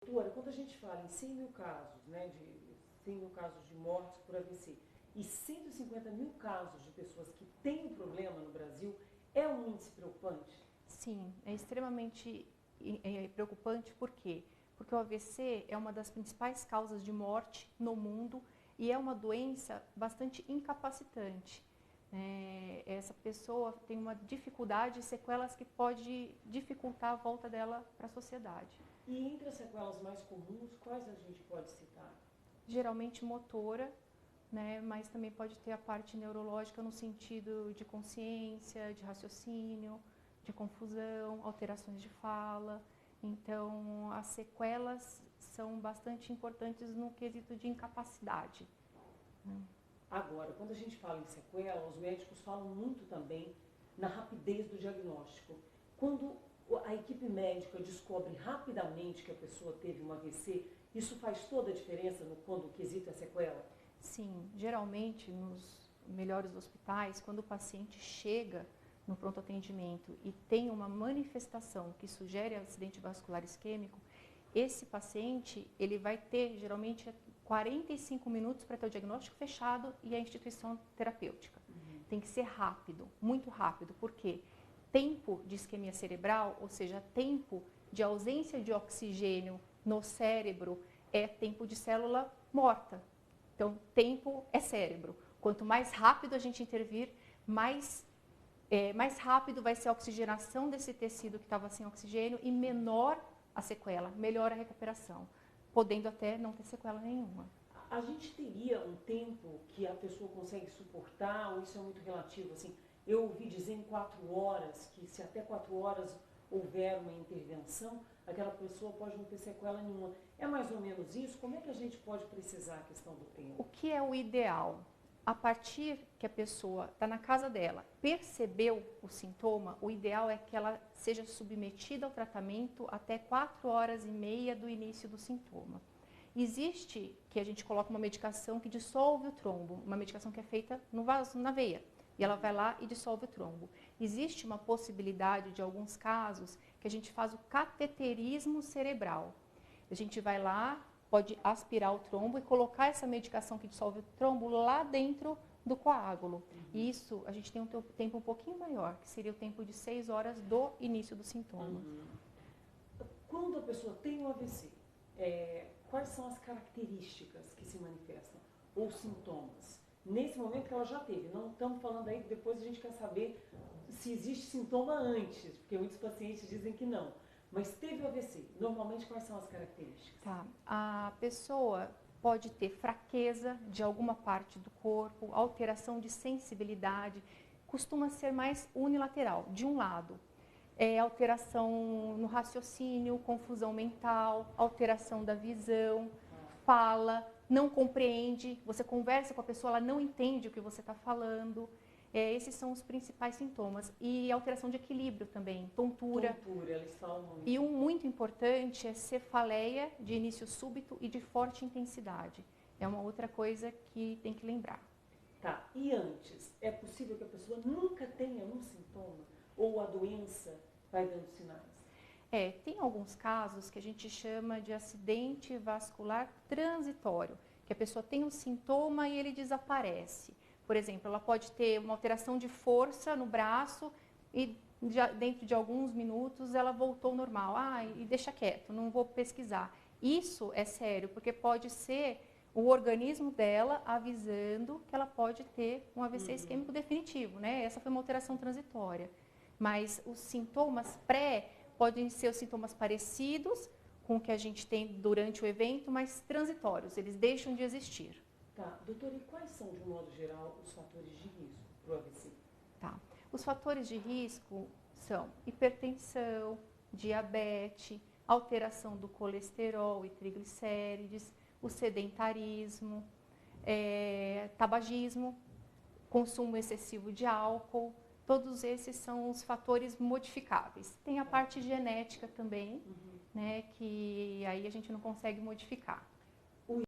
Doutora, quando a gente fala em 100 mil casos, né, de 100 mil casos de mortes por AVC e 150 mil casos de pessoas que têm um problema no Brasil, é um índice preocupante? Sim, é extremamente preocupante, por quê? Porque o AVC é uma das principais causas de morte no mundo e é uma doença bastante incapacitante. Essa pessoa tem uma dificuldade, sequelas que pode dificultar a volta dela para a sociedade. E entre as sequelas mais comuns, quais a gente pode citar? Geralmente motora, né, mas também pode ter a parte neurológica no sentido de consciência, de raciocínio, de confusão, alterações de fala. Então, as sequelas são bastante importantes no quesito de incapacidade. Agora, quando a gente fala em sequela, os médicos falam muito também na rapidez do diagnóstico. Quando a equipe médica descobre rapidamente que a pessoa teve um AVC, isso faz toda a diferença quando o quesito é sequela? Sim, geralmente nos melhores hospitais, quando o paciente chega no pronto atendimento e tem uma manifestação que sugere acidente vascular isquêmico, esse paciente ele vai ter geralmente 45 minutos para ter o diagnóstico fechado e a instituição terapêutica. Tem que ser rápido, muito rápido, porque tempo de isquemia cerebral, ou seja, tempo de ausência de oxigênio no cérebro, é tempo de célula morta. Então, tempo é cérebro. Quanto mais rápido a gente intervir, mais rápido vai ser a oxigenação desse tecido que estava sem oxigênio e menor a sequela, melhor a recuperação, podendo até não ter sequela nenhuma. A gente teria um tempo que a pessoa consegue suportar, ou isso é muito relativo? Assim, eu ouvi dizer em 4 horas, que se até 4 horas houver uma intervenção, aquela pessoa pode não ter sequela nenhuma. É mais ou menos isso? Como é que a gente pode precisar a questão do tempo? O que é o ideal? A partir que a pessoa está na casa dela, percebeu o sintoma, o ideal é que ela seja submetida ao tratamento até 4 horas e meia do início do sintoma. Existe que a gente coloca uma medicação que dissolve o trombo, uma medicação que é feita no vaso, na veia, e ela vai lá e dissolve o trombo. Existe uma possibilidade de alguns casos que a gente faz o cateterismo cerebral. A gente vai lá, pode aspirar o trombo e colocar essa medicação que dissolve o trombo lá dentro do coágulo. E isso, a gente tem um tempo um pouquinho maior, que seria o tempo de 6 horas do início do sintoma. Quando a pessoa tem um AVC, quais são as características que se manifestam? Ou sintomas? Nesse momento que ela já teve, não estamos falando aí, depois a gente quer saber se existe sintoma antes, porque muitos pacientes dizem que não. Mas teve o AVC, normalmente quais são as características? Tá. A pessoa pode ter fraqueza de alguma parte do corpo, alteração de sensibilidade, costuma ser mais unilateral, de um lado. Alteração no raciocínio, confusão mental, alteração da visão, fala, não compreende, você conversa com a pessoa, ela não entende o que você está falando. Esses são os principais sintomas. E alteração de equilíbrio também, tontura. Tontura, eles falam muito. E um muito importante é cefaleia de início súbito e de forte intensidade. É uma outra coisa que tem que lembrar. Tá, e antes, é possível que a pessoa nunca tenha um sintoma? Ou a doença vai dando sinais? Tem alguns casos que a gente chama de acidente vascular transitório, que a pessoa tem um sintoma e ele desaparece. Por exemplo, ela pode ter uma alteração de força no braço e dentro de alguns minutos ela voltou ao normal. E deixa quieto, não vou pesquisar. Isso é sério, porque pode ser o organismo dela avisando que ela pode ter um AVC isquêmico definitivo, né? Essa foi uma alteração transitória. Mas os sintomas podem ser os sintomas parecidos com o que a gente tem durante o evento, mas transitórios, eles deixam de existir. Tá, doutora, e quais são, de um modo geral, os fatores de risco para o AVC? Tá. Os fatores de risco são hipertensão, diabetes, alteração do colesterol e triglicérides, o sedentarismo, tabagismo, consumo excessivo de álcool. Todos esses são os fatores modificáveis. Tem a parte genética também, né, que aí a gente não consegue modificar.